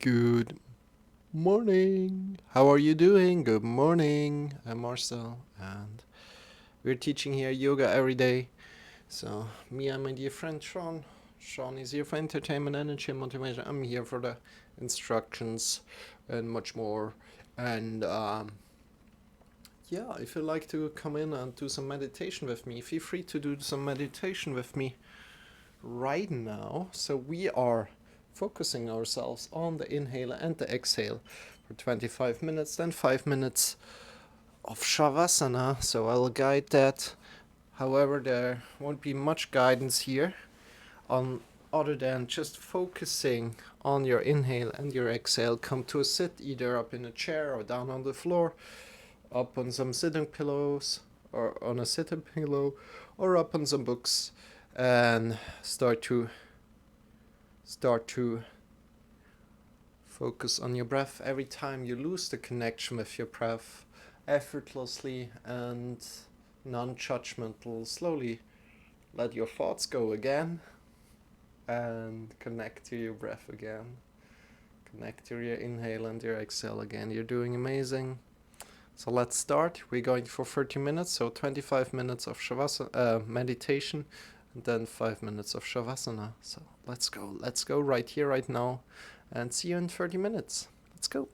Good morning. How are you doing? Good morning. I'm Marcel, and we're teaching here yoga every day. So, me and my dear friend Shawn. Shawn is here for entertainment, energy, and motivation. I'm here for the instructions and much more. And yeah, if you'd like to come in and do some meditation with me, feel free to do some meditation with me right now. So we are focusing ourselves on the inhale and the exhale for 25 minutes, then 5 minutes of shavasana. So I'll guide that. However, there won't be much guidance here on other than just focusing on your inhale and your exhale. Come to a sit, either up in a chair or down on the floor, up on some sitting pillows or on a sitting pillow, or up on some books, and start to focus on your breath. Every time you lose the connection with your breath, effortlessly and non-judgmental, slowly let your thoughts go again and connect to your breath again. Connect to your inhale and your exhale again. You're doing amazing. So let's start. We're going for 30 minutes, so 25 minutes of shavasana meditation, and then 5 minutes of shavasana. So let's go. Let's go right here, right now, and see you in 30 minutes. Let's go.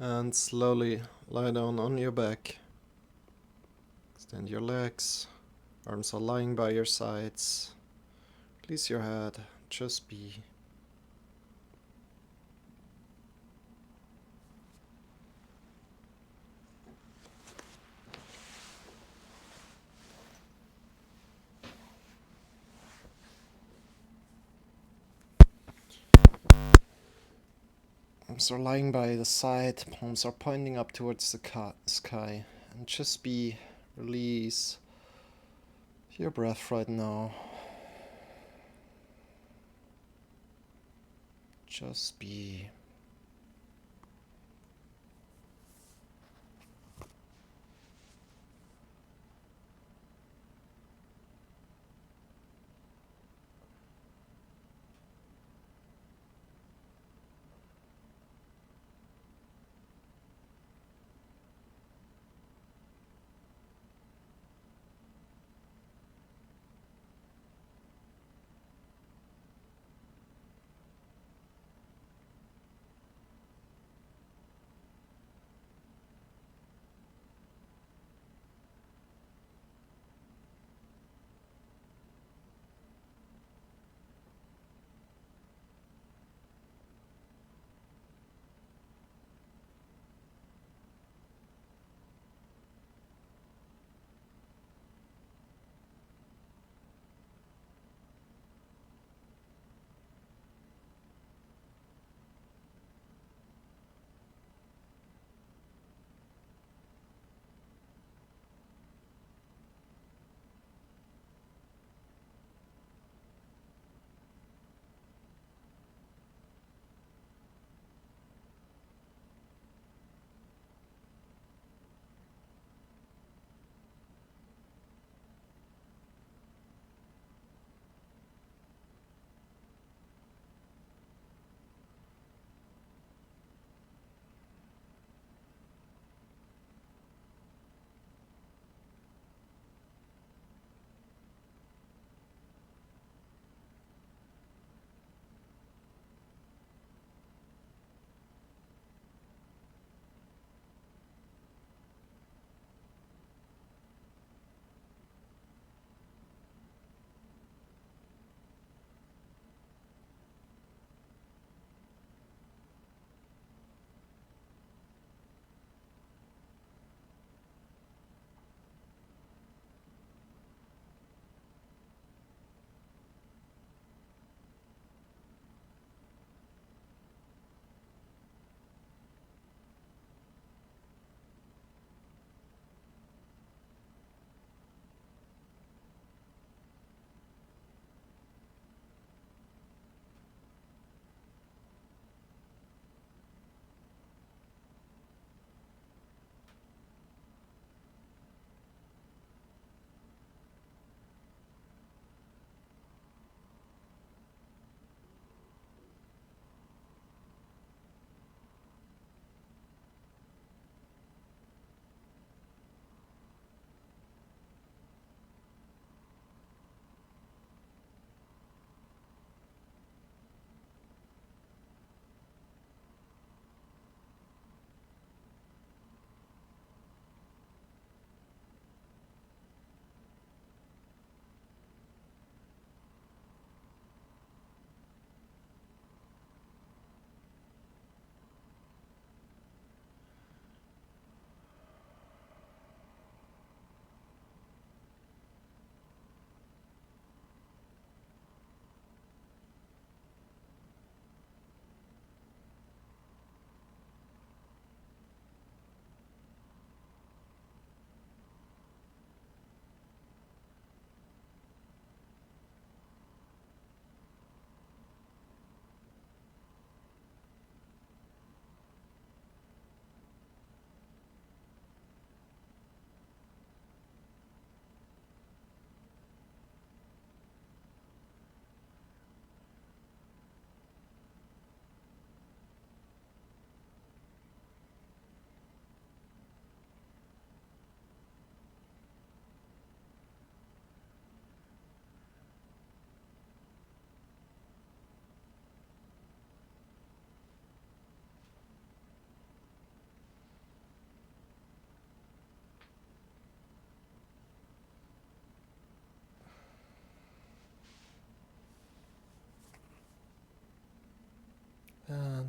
And slowly lie down on your back. Extend your legs. Arms are lying by your sides. Release your head. Just be. Arms are lying by the side, palms are pointing up towards the sky. And just be, release your breath right now. Just be.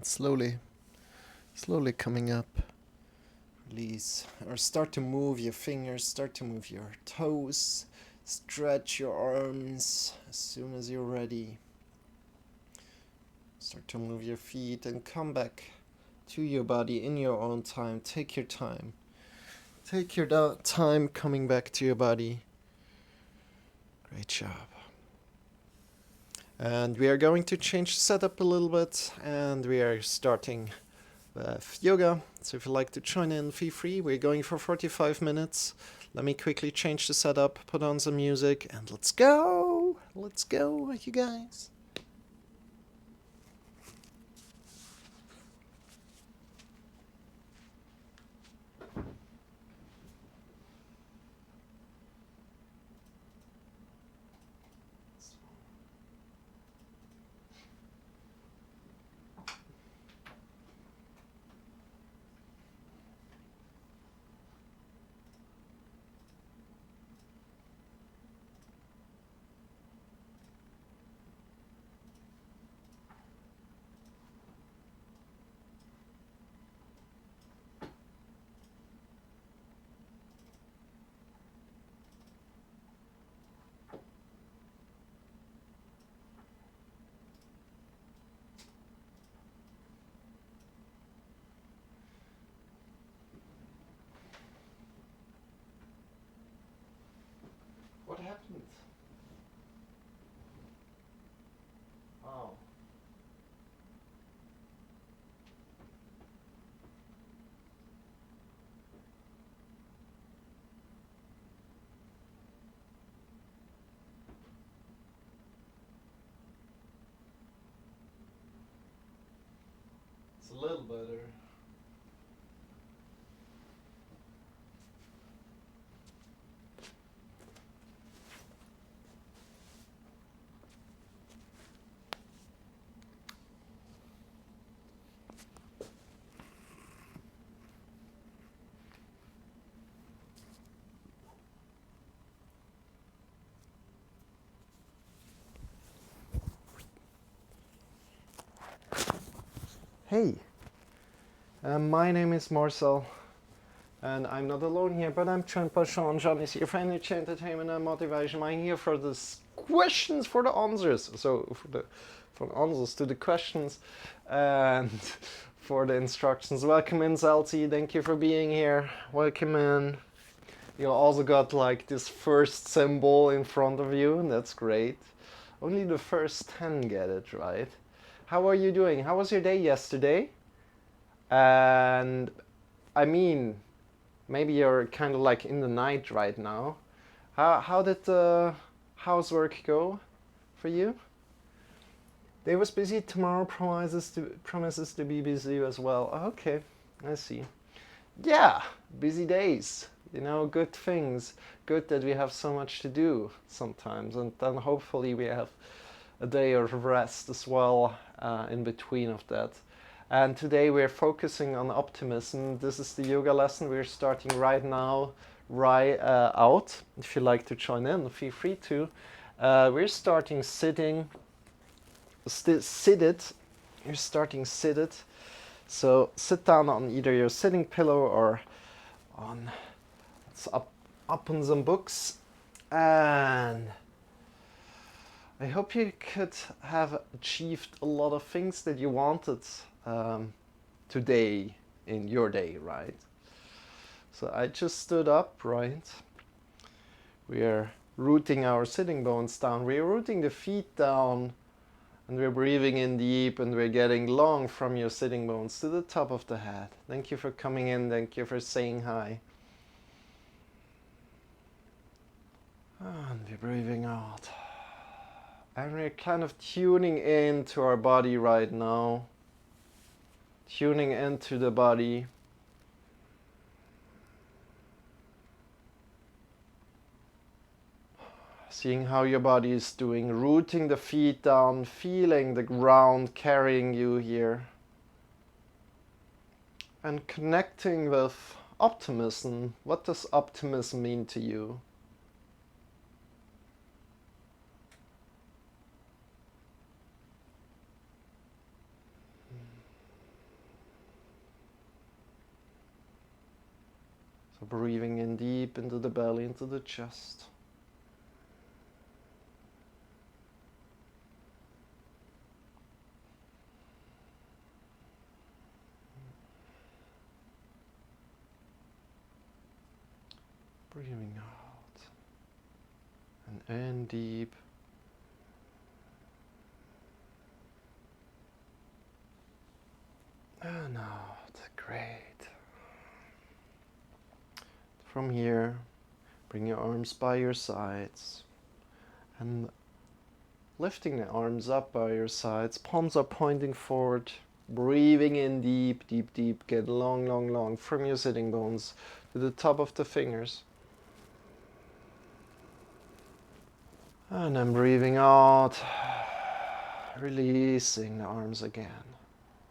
And slowly coming up. Release. Or start to move your fingers, start to move your toes. Stretch your arms as soon as you're ready. Start to move your feet and come back to your body in your own time. Take your time. Take your time coming back to your body. Great job. And we are going to change the setup a little bit, and we are starting with yoga. So if you'd like to join in, feel free. We're going for 45 minutes. Let me quickly change the setup, put on some music, and let's go! Let's go, you guys. What happened? Oh. It's a little better. Hey, my name is Marcel, and I'm not alone here, but I'm joined by Shawn. Shawn is here for energy, entertainment, and motivation. I'm here for the questions, for the answers. So for the answers to the questions and for the instructions. Welcome in, Zelty. Thank you for being here. Welcome in. You also got like this first symbol in front of you, and that's great. Only the first 10 get it, right? How are you doing? How was your day yesterday? And I mean, maybe you're kind of like in the night right now. How did the housework go for you? Day was busy. Tomorrow promises to be busy as well. Okay, I see. Yeah, busy days. You know, good things. Good that we have so much to do sometimes, and then hopefully we have a day of rest as well in between of that. And today we're focusing on optimism. This is the yoga lesson we're starting right now, right out. If you'd like to join in, feel free to. We're starting seated. You're starting seated. So sit down on either your sitting pillow or on up on some books, and I hope you could have achieved a lot of things that you wanted today in your day, right? So I just stood up, right? We are rooting our sitting bones down. We're rooting the feet down, and we're breathing in deep, and we're getting long from your sitting bones to the top of the head. Thank you for coming in. Thank you for saying hi. And we're breathing out. And we're kind of tuning into our body right now. Tuning into the body. Seeing how your body is doing. Rooting the feet down. Feeling the ground carrying you here. And connecting with optimism. What does optimism mean to you? So breathing in deep into the belly, into the chest. Breathing out. And in deep. And out. Great. From here, bring your arms by your sides and lifting the arms up by your sides, palms are pointing forward, breathing in deep, deep, deep, get long, long, long from your sitting bones to the top of the fingers. And then breathing out, releasing the arms again,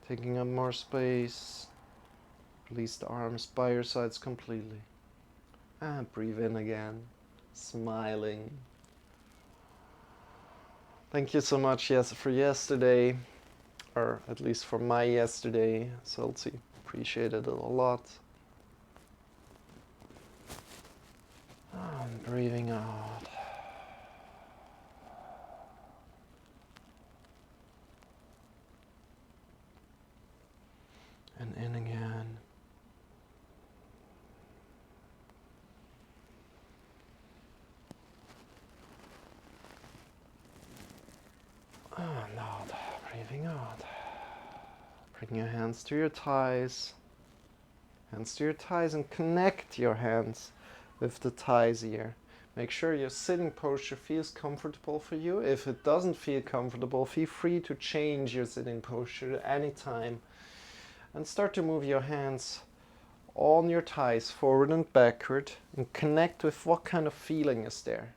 taking up more space, release the arms by your sides completely. And breathe in again, smiling. Thank you so much, yes, for yesterday, or at least for my yesterday, Salty. Appreciated it a lot. And breathing out. And in again. And out, breathing out. Bring your hands to your thighs. Hands to your thighs and connect your hands with the thighs here. Make sure your sitting posture feels comfortable for you. If it doesn't feel comfortable, feel free to change your sitting posture at any time. And start to move your hands on your thighs forward and backward and connect with what kind of feeling is there.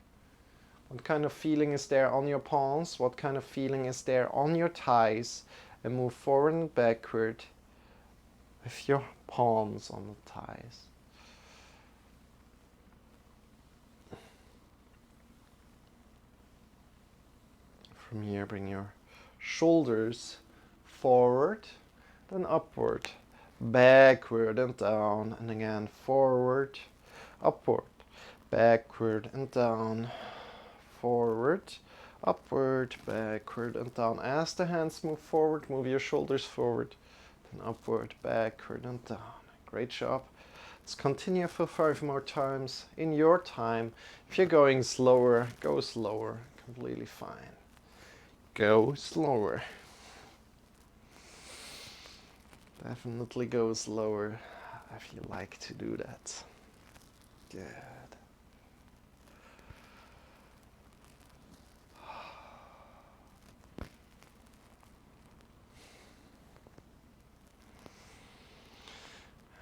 What kind of feeling is there on your palms? What kind of feeling is there on your thighs? And move forward and backward with your palms on the thighs. From here, bring your shoulders forward, then upward, backward and down, and again forward, upward, backward and down, forward, upward, backward and down. As the hands move forward, move your shoulders forward, then upward, backward and down. Great job. Let's continue for 5 more times in your time. If you're going slower, go slower. Completely fine. Go slower. Definitely go slower if you like to do that. Good.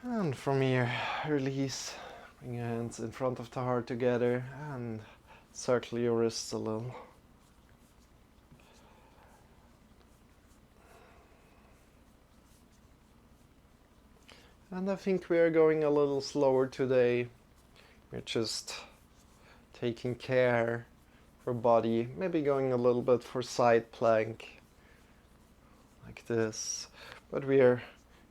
And from here, release. Bring your hands in front of the heart together and circle your wrists a little. And I think we are going a little slower today. We're just taking care of our body, maybe going a little bit for side plank, like this. But we are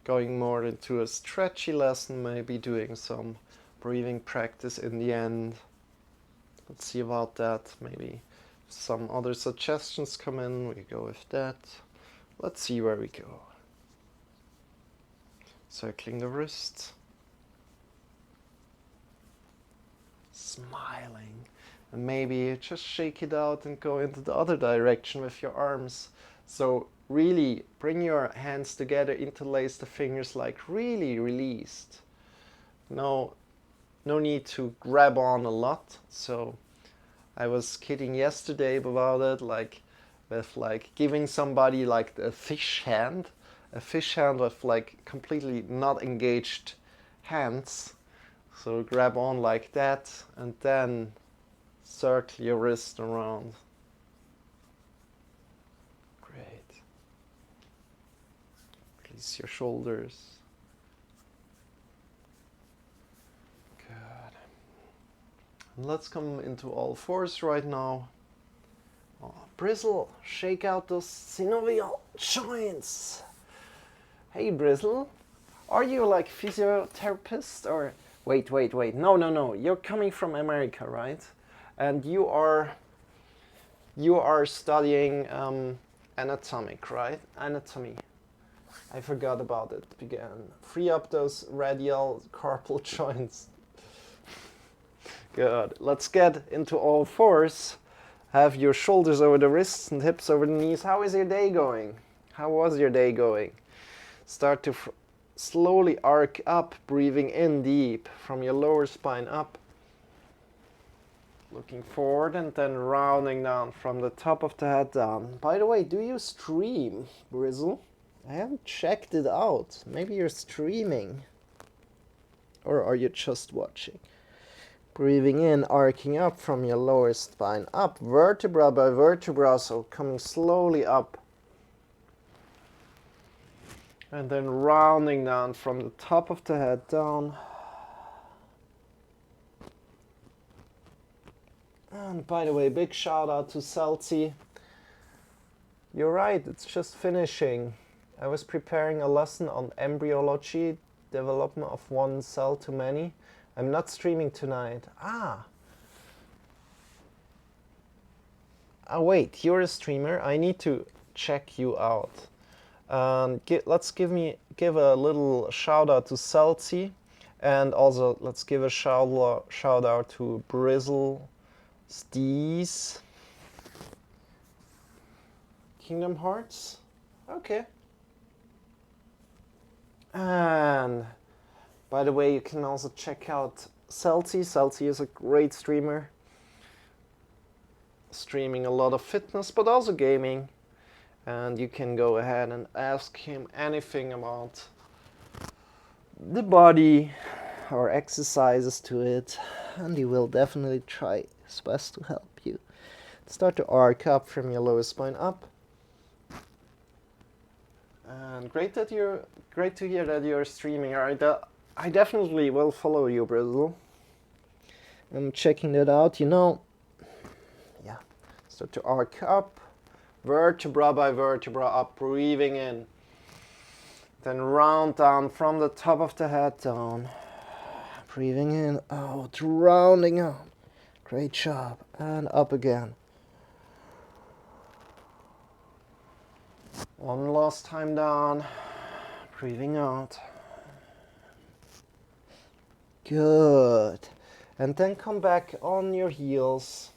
going more into a stretchy lesson, maybe doing some breathing practice in the end. Let's see about that. Maybe some other suggestions come in, we go with that. Let's see where we go. Circling the wrists. Smiling. And maybe just shake it out and go into the other direction with your arms. So really bring your hands together, interlace the fingers like really released. No need to grab on a lot. So I was kidding yesterday about it, with giving somebody like a fish hand with like completely not engaged hands. So grab on like that and then circle your wrist around. Great. Release your shoulders. Good. And let's come into all fours right now. Oh, Bristle, shake out those synovial joints. Hey Bristle, are you like physiotherapist or Wait. No. You're coming from America, right? And you are studying anatomic, right? Anatomy. I forgot about it again. Free up those radial carpal joints. Good. Let's get into all fours. Have your shoulders over the wrists and hips over the knees. How is your day going? How was your day going? Start to slowly arc up, breathing in deep from your lower spine up. Looking forward and then rounding down from the top of the head down. By the way, do you stream, Brizzle? I haven't checked it out. Maybe you're streaming. Or are you just watching? Breathing in, arcing up from your lower spine up, vertebra by vertebra, so coming slowly up. And then rounding down from the top of the head down. And by the way, big shout out to Celti. You're right, it's just finishing. I was preparing a lesson on embryology, development of one cell to many. I'm not streaming tonight. Wait, you're a streamer. I need to check you out. Let's give a little shout out to Celti, and also let's give a shout out to Brizzle, Steez, Kingdom Hearts. Okay. And by the way, you can also check out Celti. Celti is a great streamer, streaming a lot of fitness, but also gaming. And you can go ahead and ask him anything about the body or exercises to it, and he will definitely try his best to help you. Start to arc up from your lower spine up. And great to hear that you're streaming. I definitely will follow you, Brizzle. I'm checking that out, Yeah. Start to arc up, vertebra by vertebra up, breathing in. Then round down from the top of the head down. Breathing in, out, rounding up. Great job. And up again. One last time down. Breathing out. Good. And then come back on your heels.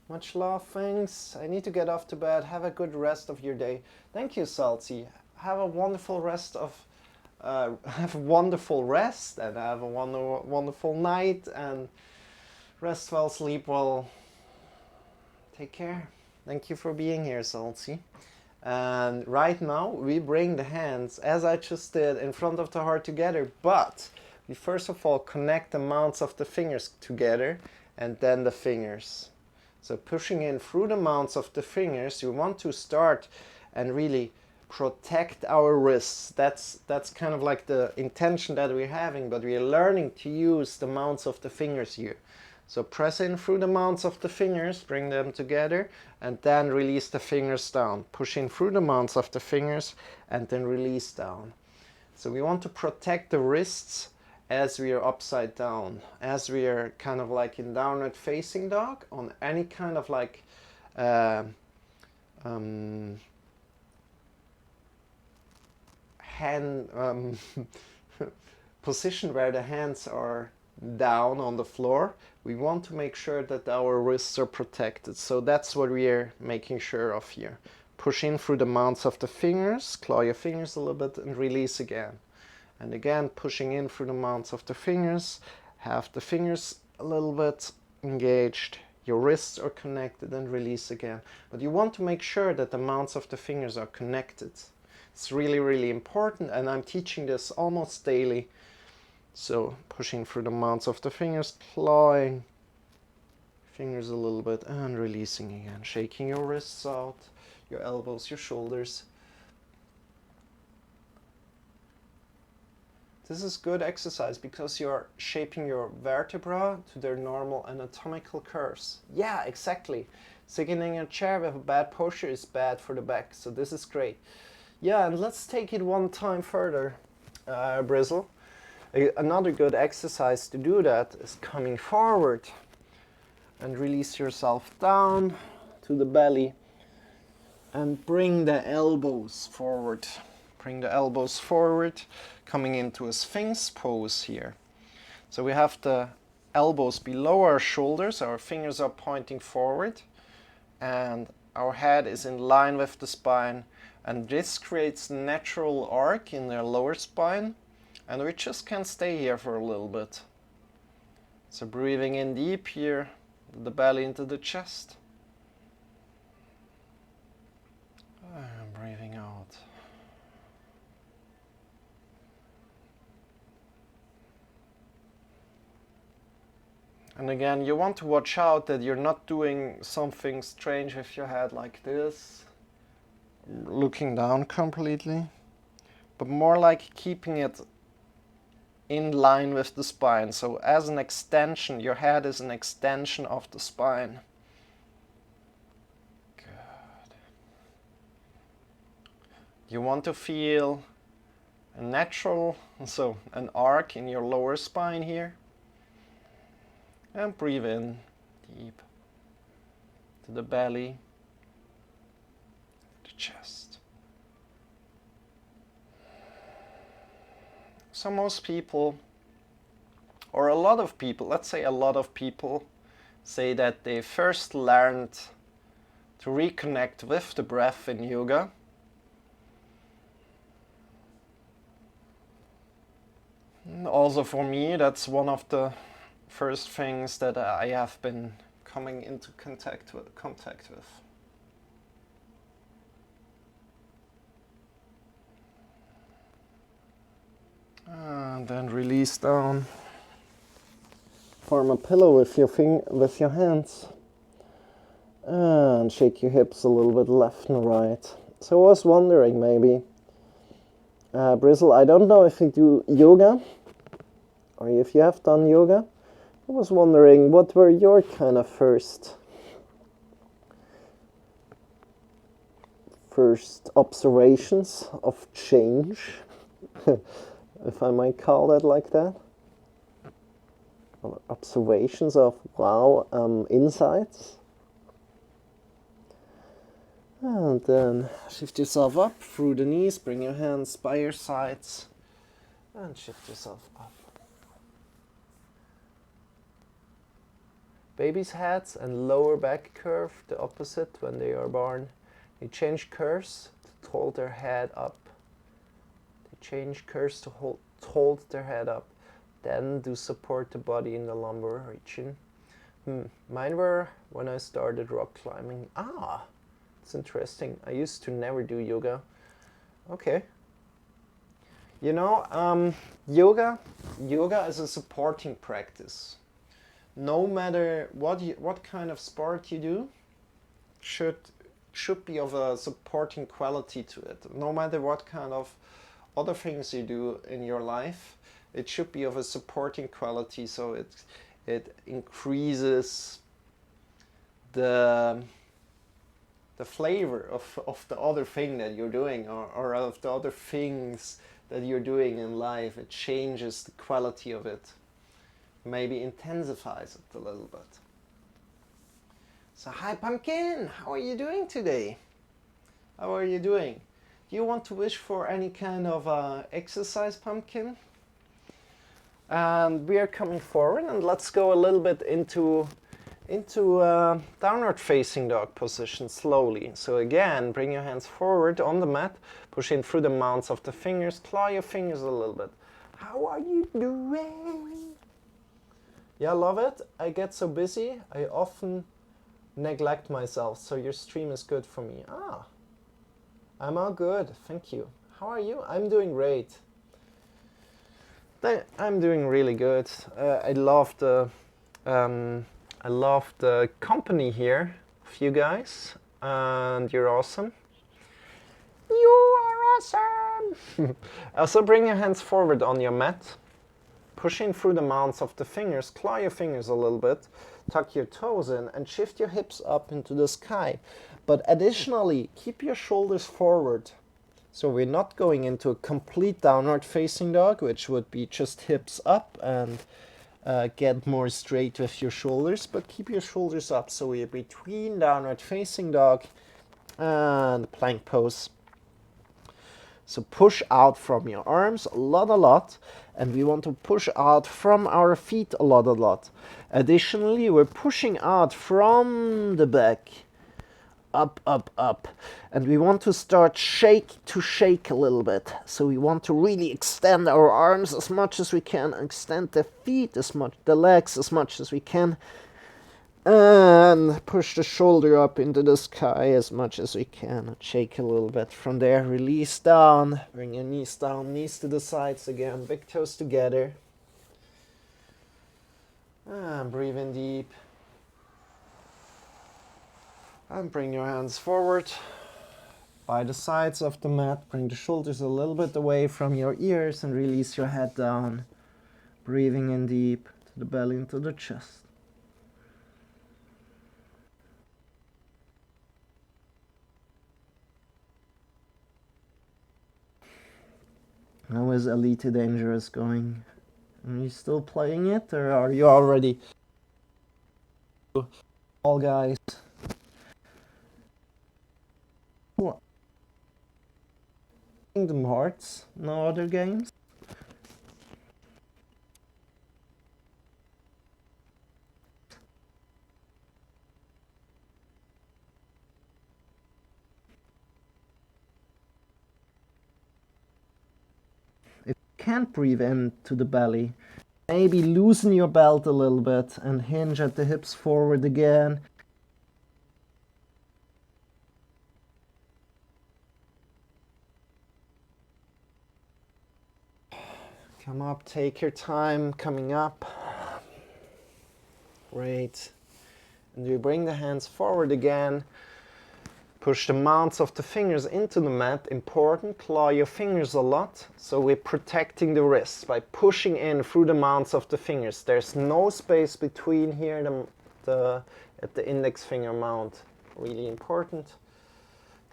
Much love, thanks. I need to get off to bed. Have a good rest of your day. Thank you, Salty. Have a wonderful rest and have a wonderful night, and rest well, sleep well. Take care. Thank you for being here, Salty. And right now we bring the hands, as I just did, in front of the heart together, but we first of all connect the mounts of the fingers together and then the fingers. So pushing in through the mounts of the fingers, you want to start and really protect our wrists. That's kind of like the intention that we're having, but we're learning to use the mounts of the fingers here. So press in through the mounts of the fingers, bring them together, and then release the fingers down. Push in through the mounts of the fingers and then release down. So we want to protect the wrists as we are upside down, as we are kind of like in downward facing dog, on any kind of like hand position where the hands are down on the floor. We want to make sure that our wrists are protected. So that's what we are making sure of here. Push in through the mounts of the fingers, claw your fingers a little bit and release again. And again, pushing in through the mounts of the fingers, have the fingers a little bit engaged, your wrists are connected, and release again. But you want to make sure that the mounts of the fingers are connected. It's really, really important, and I'm teaching this almost daily. So pushing through the mounts of the fingers, clawing fingers a little bit, and releasing again. Shaking your wrists out, your elbows, your shoulders. This is good exercise because you're shaping your vertebra to their normal anatomical curves. Yeah, exactly. Sitting in a chair with a bad posture is bad for the back, so this is great. Yeah, and let's take it one time further, Brizzle. Another good exercise to do that is coming forward and release yourself down to the belly and bring the elbows forward. Bring the elbows forward, coming into a Sphinx pose here. So we have the elbows below our shoulders, our fingers are pointing forward, and our head is in line with the spine, and this creates natural arc in the lower spine, and we just can stay here for a little bit. So breathing in deep here, the belly into the chest, and breathing out. And again, you want to watch out that you're not doing something strange with your head like this, looking down completely, but more like keeping it in line with the spine. So as an extension, your head is an extension of the spine. Good. You want to feel a natural, so an arc in your lower spine here. And breathe in deep to the belly, the chest. So most people, or a lot of people, let's say a lot of people, say that they first learned to reconnect with the breath in yoga. And also for me, that's one of the first things that I have been coming into contact with. And then release down. Form a pillow with your hands. And shake your hips a little bit left and right. So I was wondering maybe, Bristle, I don't know if you do yoga or if you have done yoga. I was wondering, what were your kind of first observations of change, if I might call it like that? Observations of, wow, insights. And then shift yourself up through the knees, bring your hands by your sides, and shift yourself up. Babies' heads and lower back curve, the opposite when they are born. They change curves to hold their head up. They change curves to hold their head up. Then do support the body in the lumbar region. Mine were when I started rock climbing. It's interesting. I used to never do yoga. Okay. You know, yoga is a supporting practice. No matter what kind of sport you do, should be of a supporting quality to it. No matter what kind of other things you do in your life, it should be of a supporting quality, so it increases the flavor of the other thing that you're doing, or of the other things that you're doing in life. It changes the quality of it. Maybe intensifies it a little bit. So hi Pumpkin, how are you doing today? How are you doing? Do you want to wish for any kind of exercise, Pumpkin? And we are coming forward, and let's go a little bit into downward facing dog position slowly. So again, bring your hands forward on the mat, push in through the mounds of the fingers, claw your fingers a little bit. How are you doing? Yeah, love it. I get so busy, I often neglect myself, so your stream is good for me. I'm all good, thank you. How are you? I'm doing great. I'm doing really good. I love the company here of you guys, and you're awesome. You are awesome! Also bring your hands forward on your mat. Push in through the mounds of the fingers, claw your fingers a little bit, tuck your toes in, and shift your hips up into the sky. But additionally, keep your shoulders forward. So we're not going into a complete downward facing dog, which would be just hips up and get more straight with your shoulders, but keep your shoulders up. So we're between downward facing dog and plank pose. So push out from your arms a lot, and we want to push out from our feet a lot. Additionally, we're pushing out from the back, up, and we want to start shake a little bit. So we want to really extend our arms as much as we can, extend the feet as much, the legs as much as we can, and push the shoulder up into the sky as much as we can. Shake a little bit. From there, release down. Bring your knees down, knees to the sides again. Big toes together. And breathe in deep. And bring your hands forward by the sides of the mat. Bring the shoulders a little bit away from your ears and release your head down. Breathing in deep to the belly, into the chest. How is Elite Dangerous going? Are you still playing it, or are you already all guys? What? Kingdom Hearts? No other games? If you can't breathe into the belly, maybe loosen your belt a little bit and hinge at the hips forward again. Come up, take your time coming up. Great. And you bring the hands forward again. Push the mounts of the fingers into the mat. Important, claw your fingers a lot. So we're protecting the wrists by pushing in through the mounts of the fingers. There's no space between here at the index finger mount. Really important.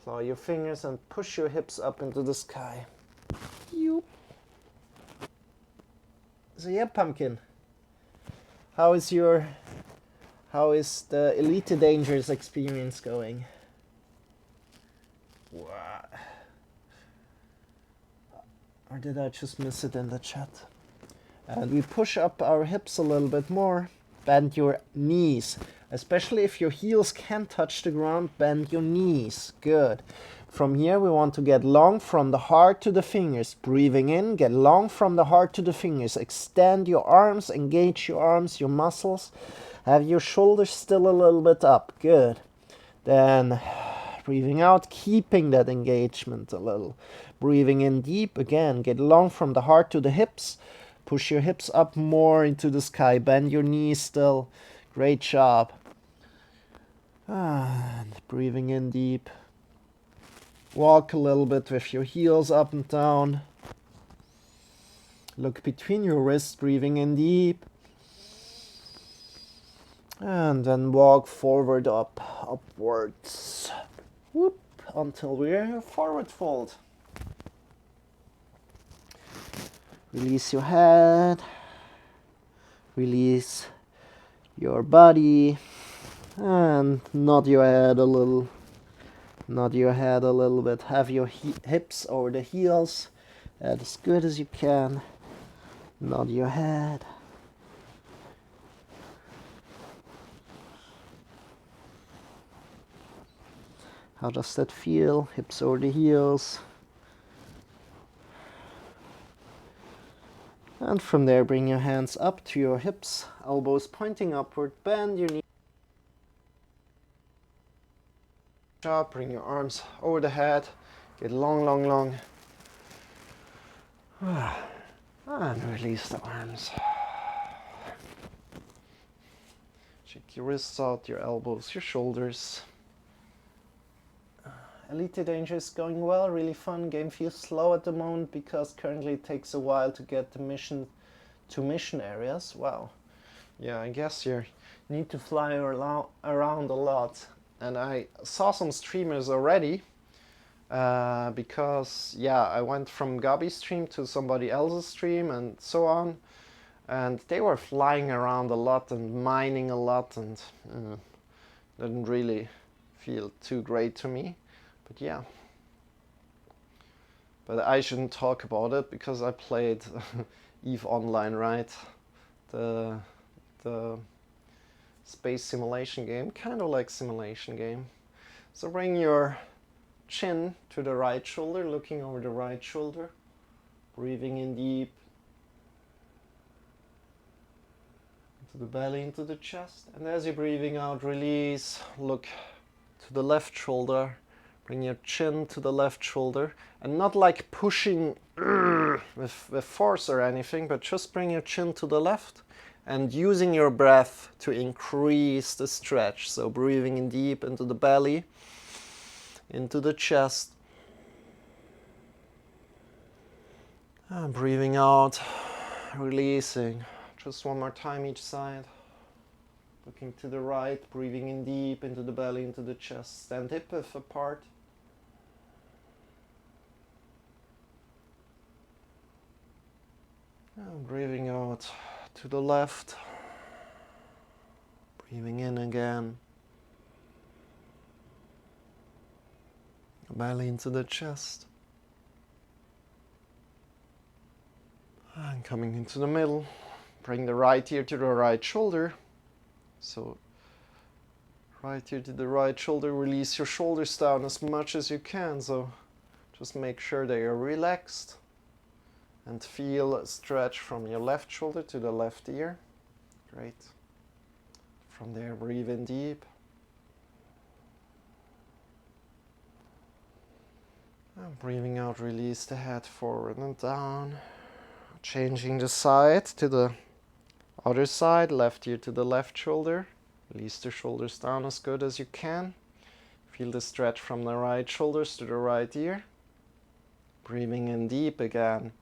Claw your fingers and push your hips up into the sky. So yeah, Pumpkin. How is the Elite Dangerous experience going? What? Or did I just miss it in the chat? And we push up our hips a little bit more. Bend your knees. Especially if your heels can't touch the ground, bend your knees. Good. From here we want to get long from the heart to the fingers. Breathing in, get long from the heart to the fingers. Extend your arms, engage your arms, your muscles. Have your shoulders still a little bit up. Good. Then breathing out, keeping that engagement a little. Breathing in deep, again, get long from the heart to the hips. Push your hips up more into the sky. Bend your knees still. Great job. And breathing in deep. Walk a little bit with your heels up and down. Look between your wrists, breathing in deep. And then walk forward upwards. Whoop, until we're forward fold. Release your head. Release your body. And nod your head a little. Nod your head a little bit. Have your hips over the heels. As good as you can. Nod your head. How does that feel? Hips over the heels. And from there, bring your hands up to your hips, elbows pointing upward, bend your knees. Bring your arms over the head, get long. And release the arms. Check your wrists out, your elbows, your shoulders. Elite Danger is going well, really fun. Game feels slow at the moment because currently it takes a while to get the mission areas. Wow. Yeah, I guess you need to fly around a lot. And I saw some streamers already because yeah, I went from Gabi's stream to somebody else's stream and so on, and they were flying around a lot and mining a lot, and didn't really feel too great to me. But yeah, but I shouldn't talk about it because I played EVE Online, right? The space simulation game, kind of like simulation game. So bring your chin to the right shoulder, looking over the right shoulder, breathing in deep into the belly, into the chest, and as you're breathing out, release, look to the left shoulder, bring your chin to the left shoulder, and not like pushing with force or anything, but just bring your chin to the left and using your breath to increase the stretch. So breathing in deep into the belly, into the chest, and breathing out, releasing. Just one more time each side. Looking to the right, breathing in deep into the belly, into the chest. Stand hip width apart. And breathing out to the left. Breathing in again. Belly into the chest. And coming into the middle. Bring the right ear to the right shoulder. So, right ear to the right shoulder. Release your shoulders down as much as you can. So, just make sure they are relaxed. And feel a stretch from your left shoulder to the left ear. Great. From there, breathe in deep. And breathing out, release the head forward and down. Changing the side to the other side, left ear to the left shoulder. Release the shoulders down as good as you can. Feel the stretch from the right shoulders to the right ear. Breathing in deep again.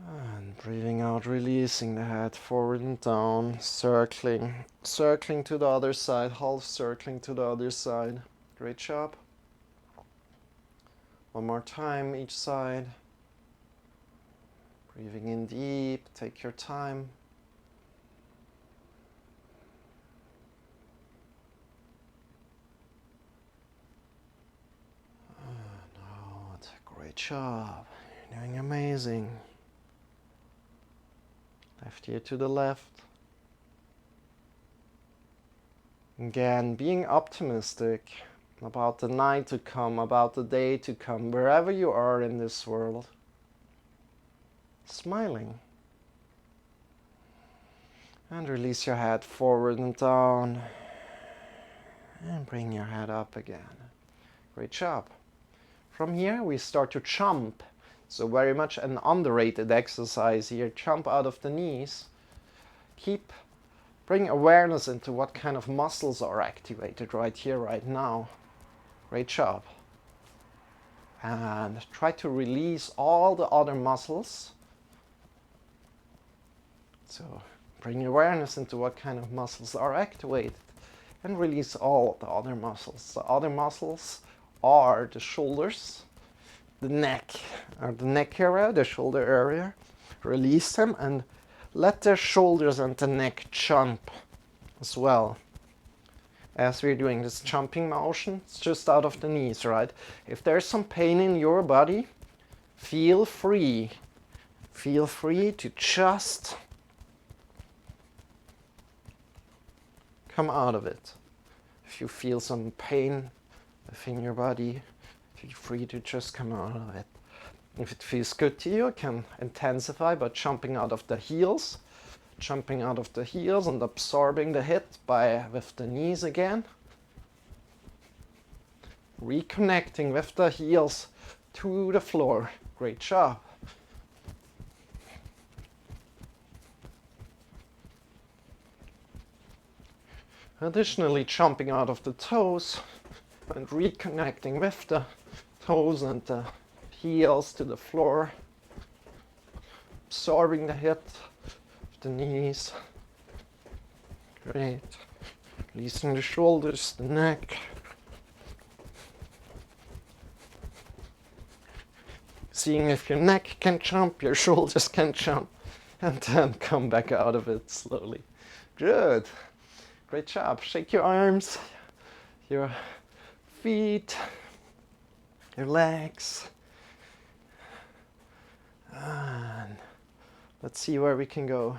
And breathing out, releasing the head forward and down, circling to the other side, half circling to the other side. Great job. One more time each side. Breathing in deep, take your time. And out. Great job. You're doing amazing. Left ear to the left. Again, being optimistic about the night to come, about the day to come, wherever you are in this world. Smiling. And release your head forward and down. And bring your head up again. Great job. From here we start to jump. So very much an underrated exercise here. Jump out of the knees. Bring awareness into what kind of muscles are activated right here, right now. Great job. And try to release all the other muscles. So bring awareness into what kind of muscles are activated and release all the other muscles. The other muscles are the shoulders, the neck area, the shoulder area. Release them and let the shoulders and the neck jump as well. As we're doing this jumping motion, it's just out of the knees, right? If there's some pain in your body, feel free. Feel free to just come out of it. If you feel some pain within your body, feel free to just come out of it. If it feels good to you, you can intensify by jumping out of the heels. Jumping out of the heels and absorbing the hit with the knees again. Reconnecting with the heels to the floor. Great job. Additionally, jumping out of the toes and reconnecting with the toes and the heels to the floor. Absorbing the hit of the knees. Great. Releasing the shoulders, the neck. Seeing if your neck can jump, your shoulders can jump, and then come back out of it slowly. Good. Great job. Shake your arms, your feet, your legs. And let's see where we can go.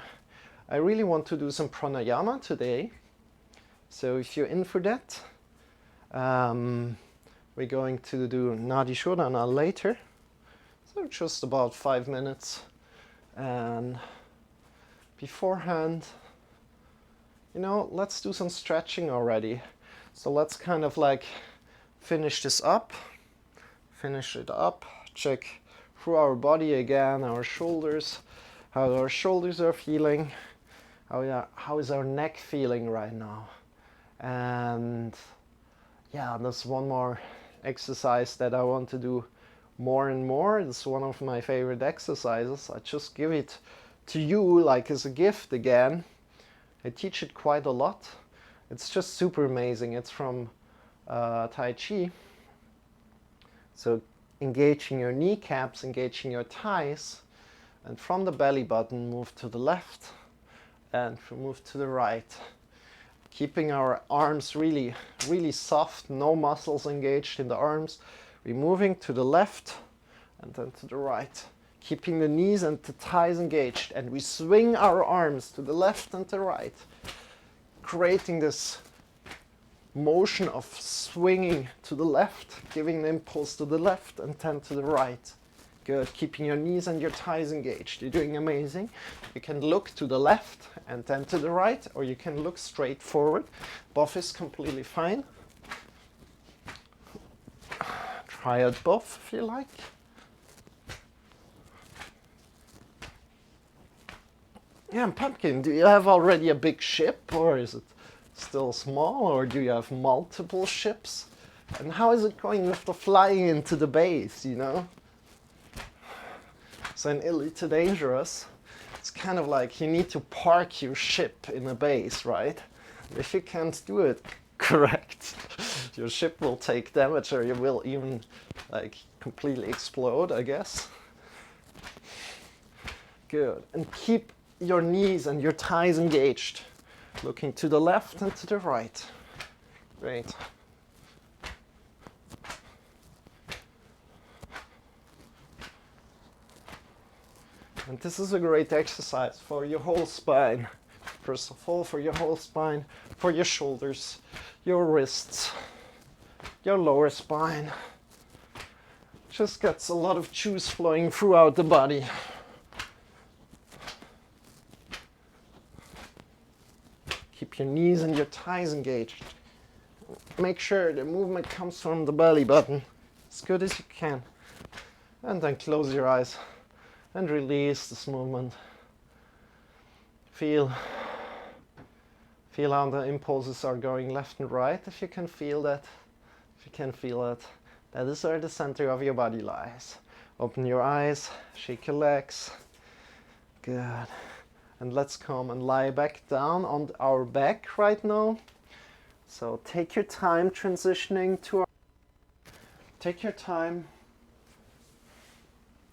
I really want to do some pranayama today. So if you're in for that, we're going to do Nadi Shodhana later. So just about 5 minutes. And beforehand, let's do some stretching already. So let's kind of like finish this up. Finish it up. Check through our body again, our shoulders, how our shoulders are feeling. How is our neck feeling right now? And yeah, there's one more exercise that I want to do more and more. It's one of my favorite exercises. I just give it to you like as a gift again. I teach it quite a lot. It's just super amazing. It's from Tai Chi. So engaging your kneecaps, engaging your thighs, and from the belly button move to the left and move to the right. Keeping our arms really, really soft, no muscles engaged in the arms. We're moving to the left and then to the right. Keeping the knees and the thighs engaged. And we swing our arms to the left and the right. Creating this motion of swinging to the left, giving an impulse to the left and then to the right. Good. Keeping your knees and your thighs engaged. You're doing amazing. You can look to the left and then to the right, or you can look straight forward. Both is completely fine. Try it both if you like. Yeah, and Pumpkin, do you have already a big ship, or is it still small, or do you have multiple ships? And how is it going with the flying into the base, So in Elite Dangerous, it's kind of like you need to park your ship in a base, right? If you can't do it correct, your ship will take damage, or you will even like completely explode, I guess. Good. And keep your knees and your thighs engaged, looking to the left and to the right. Great. And this is a great exercise for your whole spine. First of all, for your whole spine, for your shoulders, your wrists, your lower spine. Just gets a lot of juice flowing throughout the body. Keep your knees and your thighs engaged. Make sure the movement comes from the belly button as good as you can. And then close your eyes and release this movement. Feel how the impulses are going left and right, if you can feel that. If you can feel it, that is where the center of your body lies. Open your eyes, shake your legs. Good. And let's come and lie back down on our back right now. So take your time transitioning to take your time.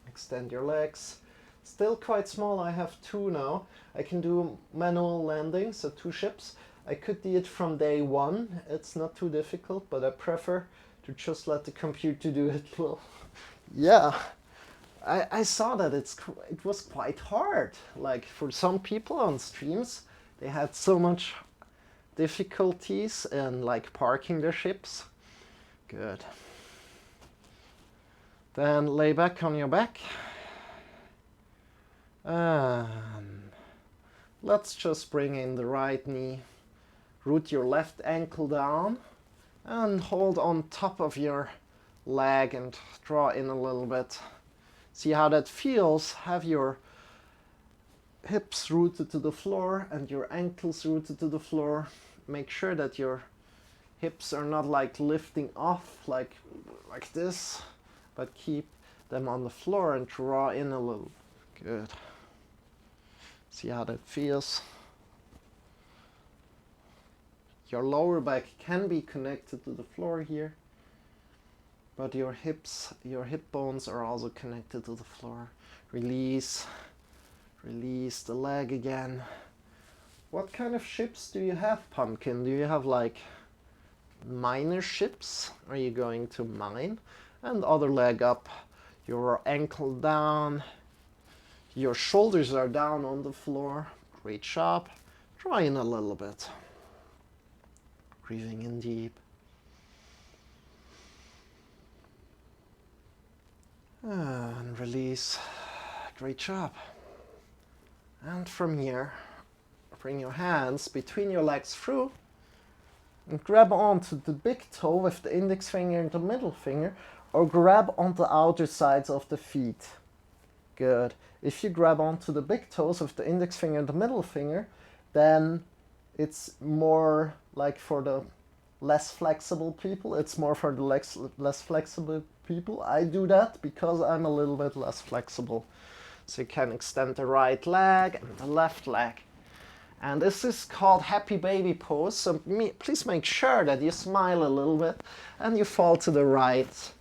Extend your legs. Still quite small, I have 2 now. I can do manual landing, so 2 ships. I could do it from day 1. It's not too difficult, but I prefer to just let the computer do it. Well, yeah, I saw that it was quite hard. Like for some people on streams, they had so much difficulties in like parking their ships. Good. Then lay back on your back. Let's just bring in the right knee. Root your left ankle down and hold on top of your leg and draw in a little bit. See how that feels. Have your hips rooted to the floor and your ankles rooted to the floor. Make sure that your hips are not like lifting off like this, but keep them on the floor and draw in a little. Good. See how that feels. Your lower back can be connected to the floor here, but your hips, your hip bones are also connected to the floor. Release, release the leg again. What kind of ships do you have, Pumpkin? Do you have like minor ships? Are you going to mine? And other leg up, your ankle down, your shoulders are down on the floor. Great job. Try in a little bit. Breathing in deep. And release. Great job. And from here, bring your hands between your legs through and grab onto the big toe with the index finger and the middle finger, or grab onto the outer sides of the feet. Good. If you grab onto the big toes with the index finger and the middle finger, then it's more like for the less flexible people. It's more for the less flexible people. I do that because I'm a little bit less flexible. So you can extend the right leg and the left leg. And this is called happy baby pose. So please make sure that you smile a little bit and you fall to the right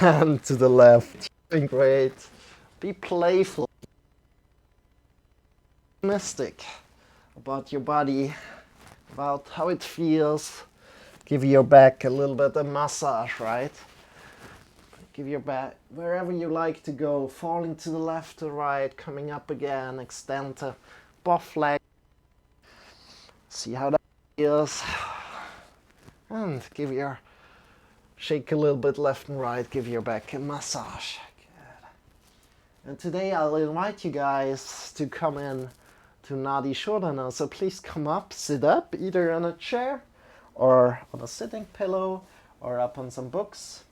and to the left. Doing great. Be playful. Optimistic about your body, about how it feels. Give your back a little bit of massage, right? Give your back wherever you like to go, falling to the left or right, coming up again, extend the both legs. See how that feels. And shake a little bit left and right, give your back a massage. Good. And today I'll invite you guys to come in to Nadi Shodhana. So please come up, sit up, either on a chair or on a sitting pillow or up on some books.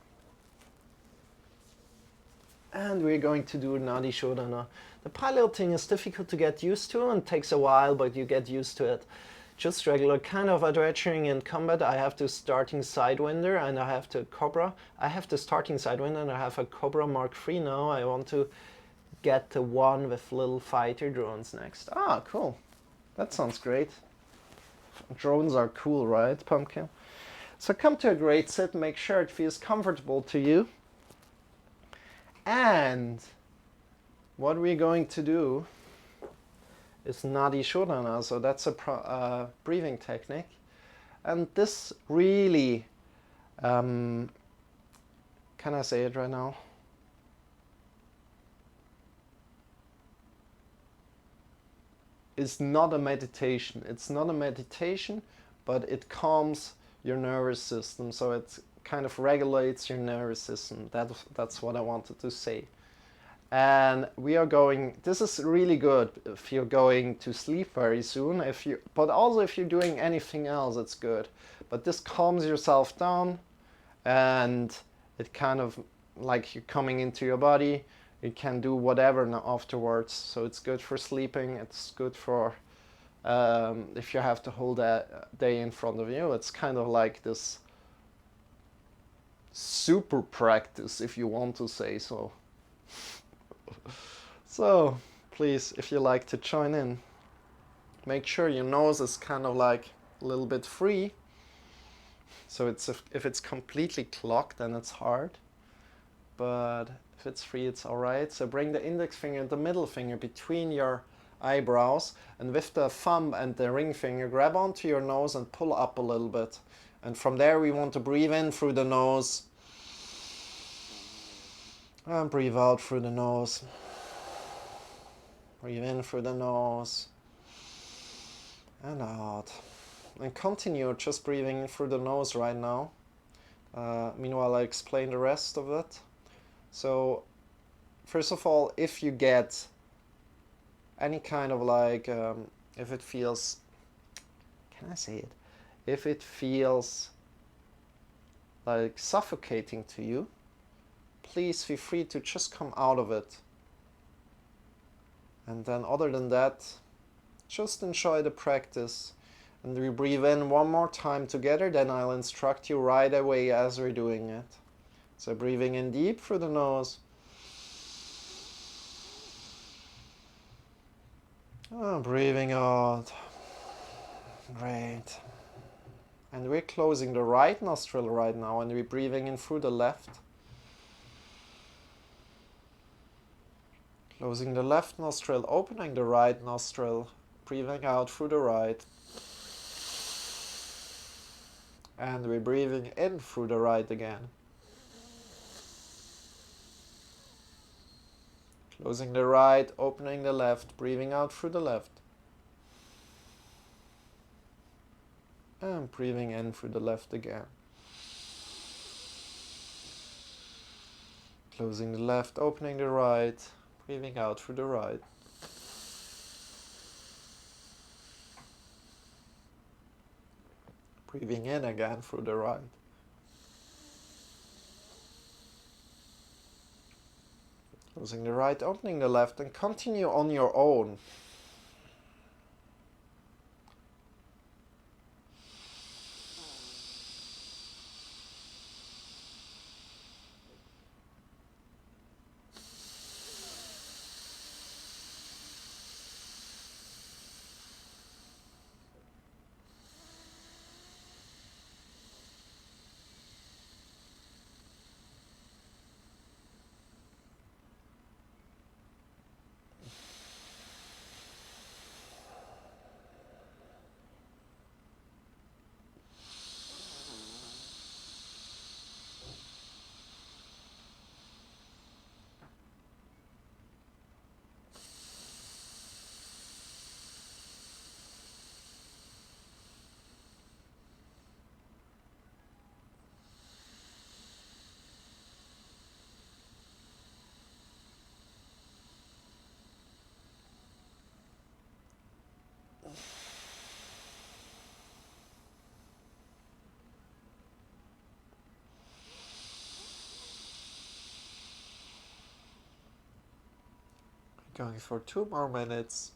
And we're going to do Nadi Shodhana. The piloting is difficult to get used to and takes a while, but you get used to it. Just regular kind of adventuring in combat. I have the starting Sidewinder and I have the Cobra. I have the starting Sidewinder and I have a Cobra Mark III now. I want to get the one with little fighter drones next. Ah, cool. That sounds great. Drones are cool, right, Pumpkin? So come to a great sit, make sure it feels comfortable to you. And what we're going to do is Nadi Shodhana, so that's a breathing technique. And this really, can I say it right now? It's not a meditation. It's not a meditation, but it calms your nervous system. So it kind of regulates your nervous system. That's what I wanted to say. And we are going, this is really good if you're going to sleep very soon, but also if you're doing anything else, it's good. But this calms yourself down and it kind of like you're coming into your body. You can do whatever afterwards. So it's good for sleeping. It's good for if you have the whole day in front of you. It's kind of like this super practice, if you want to say so. So please, if you like to join in, make sure your nose is kind of like a little bit free. So if it's completely clogged, then it's hard. But if it's free, it's all right. So bring the index finger and the middle finger between your eyebrows, and with the thumb and the ring finger, grab onto your nose and pull up a little bit. And from there, we want to breathe in through the nose and breathe out through the nose. Breathe in through the nose and out. And continue just breathing in through the nose right now. Meanwhile, I explain the rest of it. So, first of all, if you get any kind of like, if it feels, can I say it? If it feels like suffocating to you, please feel free to just come out of it. And then other than that, just enjoy the practice. And we breathe in one more time together, then I'll instruct you right away as we're doing it. So breathing in deep through the nose. Oh, breathing out. Great. And we're closing the right nostril right now, and we're breathing in through the left. Closing the left nostril, opening the right nostril, breathing out through the right. And we're breathing in through the right again. Closing the right, opening the left, breathing out through the left. And breathing in through the left again. Closing the left, opening the right, breathing out through the right. Breathing in again through the right. Closing the right, opening the left, and continue on your own. Going for 2 more minutes.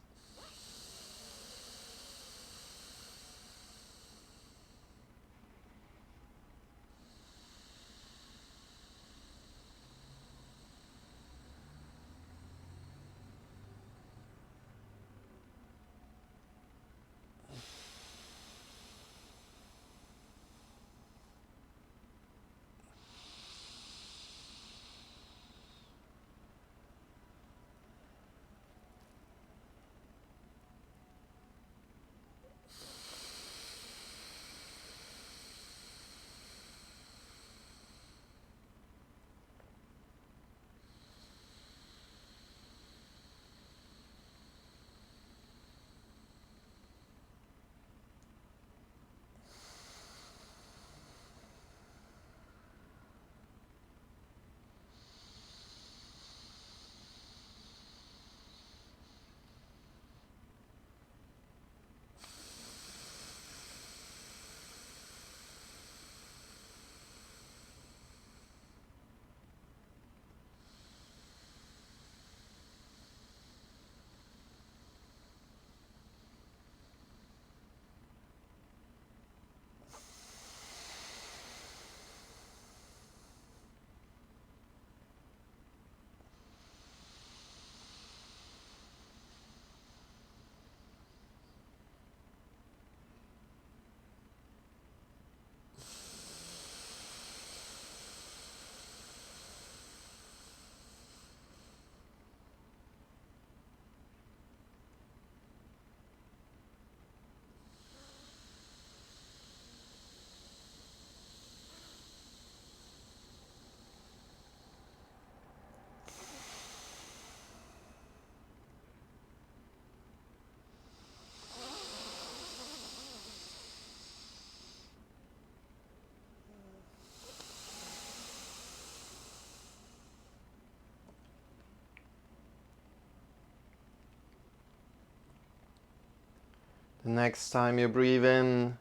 The next time you breathe in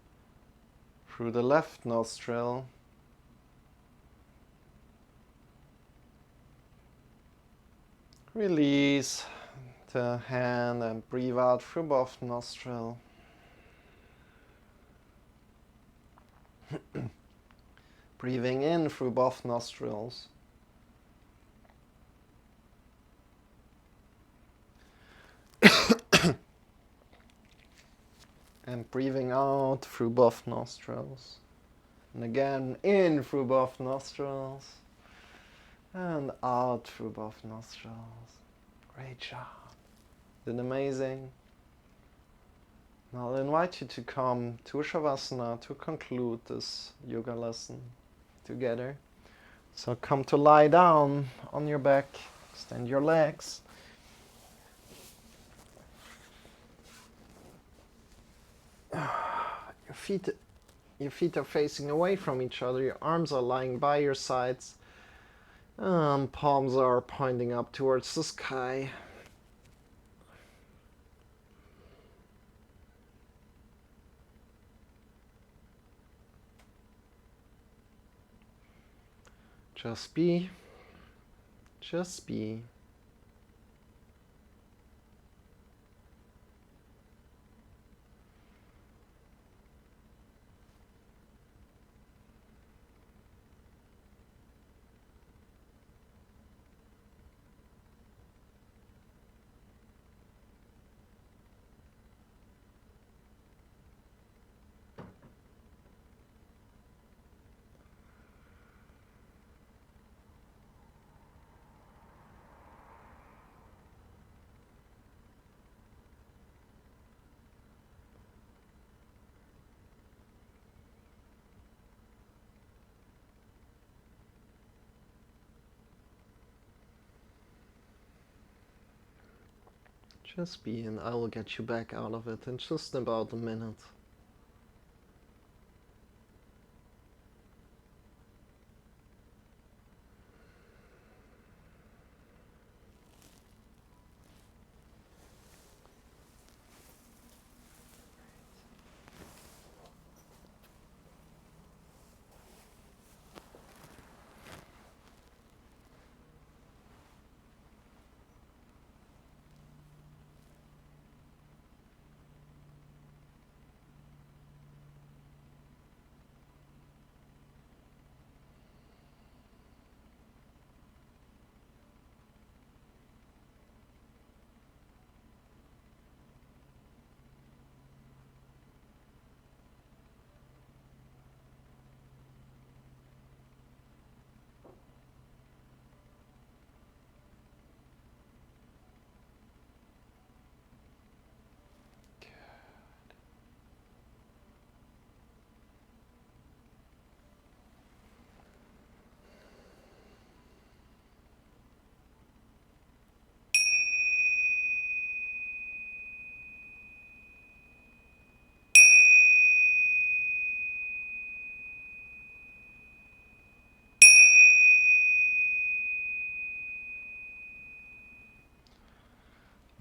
through the left nostril, release the hand and breathe out through both nostrils. Breathing in through both nostrils. And breathing out through both nostrils. And again, in through both nostrils. And out through both nostrils. Great job. Did amazing. Now I'll invite you to come to Shavasana to conclude this yoga lesson together. So come to lie down on your back, extend your legs. Your feet are facing away from each other, your arms are lying by your sides, palms are pointing up towards the sky. Just be. Just be. Just be, and I will get you back out of it in just about a minute.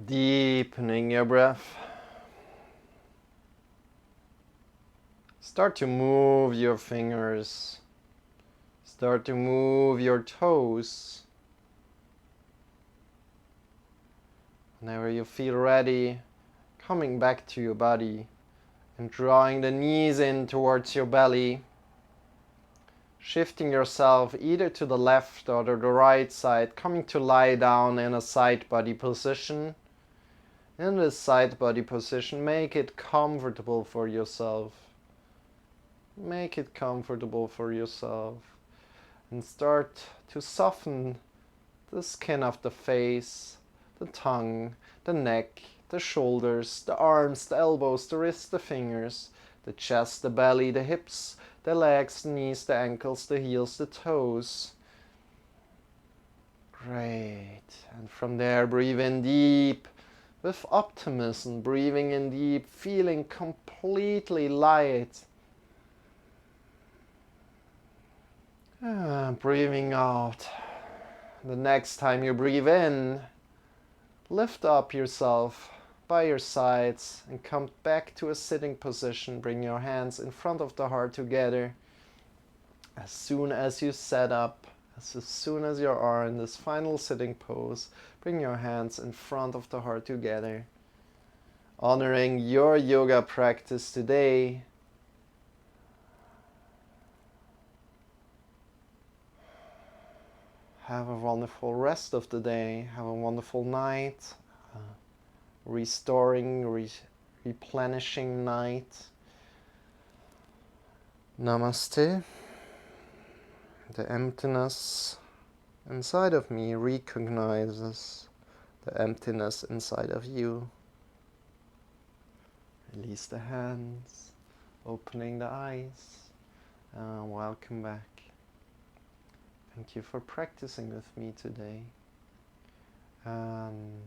Deepening your breath. Start to move your fingers. Start to move your toes. Whenever you feel ready, coming back to your body and drawing the knees in towards your belly. Shifting yourself either to the left or to the right side, coming to lie down in a side body position. In this side body position, make it comfortable for yourself. Make it comfortable for yourself. And start to soften the skin of the face, the tongue, the neck, the shoulders, the arms, the elbows, the wrists, the fingers, the chest, the belly, the hips, the legs, the knees, the ankles, the heels, the toes. Great. And from there, breathe in deep with optimism, breathing in deep, feeling completely light. Breathing out. The next time you breathe in, lift up yourself by your sides and come back to a sitting position. Bring your hands in front of the heart together. As soon as you set up, as soon as you are in this final sitting pose, bring your hands in front of the heart together. Honoring your yoga practice today. Have a wonderful rest of the day. Have a wonderful night. Restoring, replenishing night. Namaste. The emptiness inside of me recognizes the emptiness inside of you. Release the hands, opening the eyes. Welcome back. Thank you for practicing with me today. And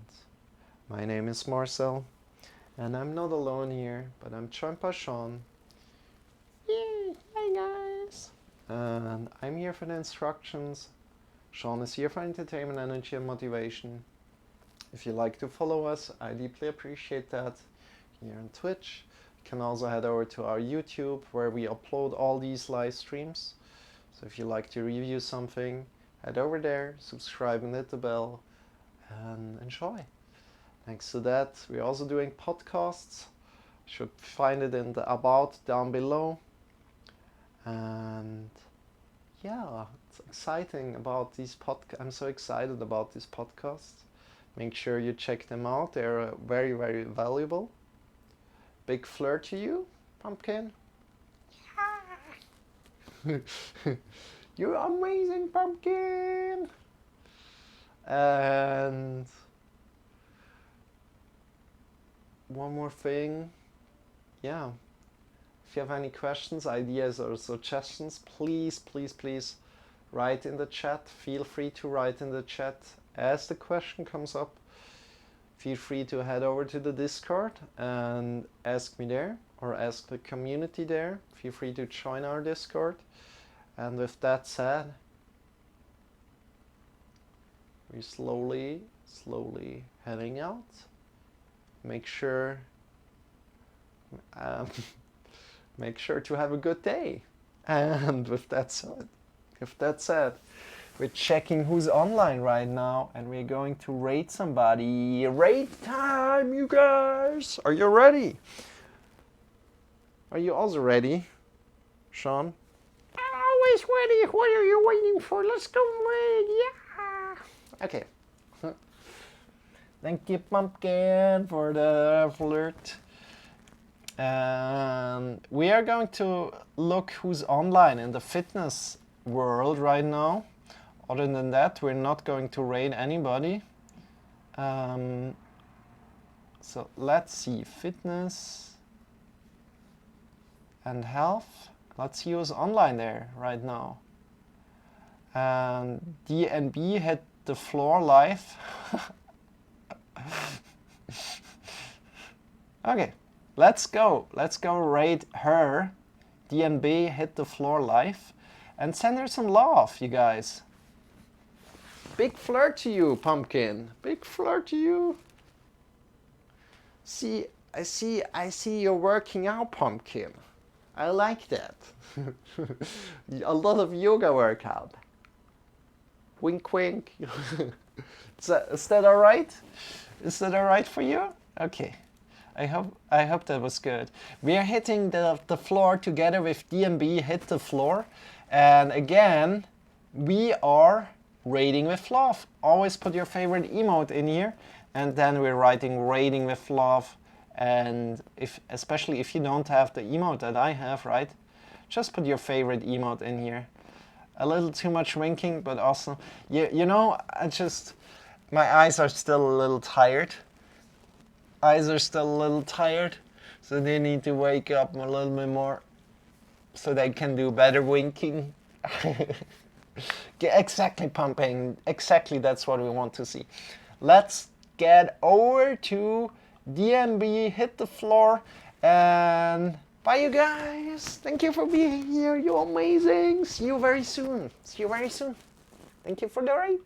my name is Marcel, and I'm not alone here, but I'm joined by Shawn. Yay! Hi guys! And I'm here for the instructions. Shawn is here for entertainment, energy, and motivation. If you like to follow us, I deeply appreciate that. Here on Twitch, you can also head over to our YouTube, where we upload all these live streams. So if you like to review something, head over there, subscribe and hit the bell, and enjoy. Thanks to that, we're also doing podcasts. You should find it in the about down below. And yeah, it's exciting about these podcasts. I'm so excited about these podcasts. Make sure you check them out. They're very, very valuable. Big flirt to you, Pumpkin. You're amazing, Pumpkin. And one more thing, yeah, if you have any questions, ideas or suggestions, please write in the chat. Feel free to write in the chat as the question comes up. Feel free to head over to the Discord and ask me there, or ask the community there. Feel free to join our Discord. And with that said, we're slowly heading out. Make sure to have a good day. And with that said, we're checking who's online right now, and we're going to rate somebody. Rate time, you guys! Are you ready? Are you also ready, Shawn? I'm always ready. What are you waiting for? Let's go wait. Yeah. Okay. Thank you, Pumpkin, for the flirt. We are going to look who's online in the fitness world right now. Other than that, we're not going to rate anybody. So let's see, fitness and health. Let's see who's online there right now. DNB hit the floor live. Okay, let's go rate her. DNB hit the floor live, and send her some love, you guys. Big flirt to you, Pumpkin. Big flirt to you. I see you're working out, Pumpkin. I like that. A lot of yoga workout. Wink, wink. Is that all right? Is that all right for you? Okay. I hope that was good. We are hitting the floor together with DNB hit the floor. And again, we are rating with love. Always put your favorite emote in here. And then we're writing rating with love. And especially if you don't have the emote that I have, right? Just put your favorite emote in here. A little too much winking, but awesome. You know, my eyes are still a little tired. So they need to wake up a little bit more so they can do better winking. Exactly, Pumping. Exactly, that's what we want to see. Let's get over to DNB, hit the floor, and bye, you guys. Thank you for being here. You're amazing. See you very soon. Thank you for the rate.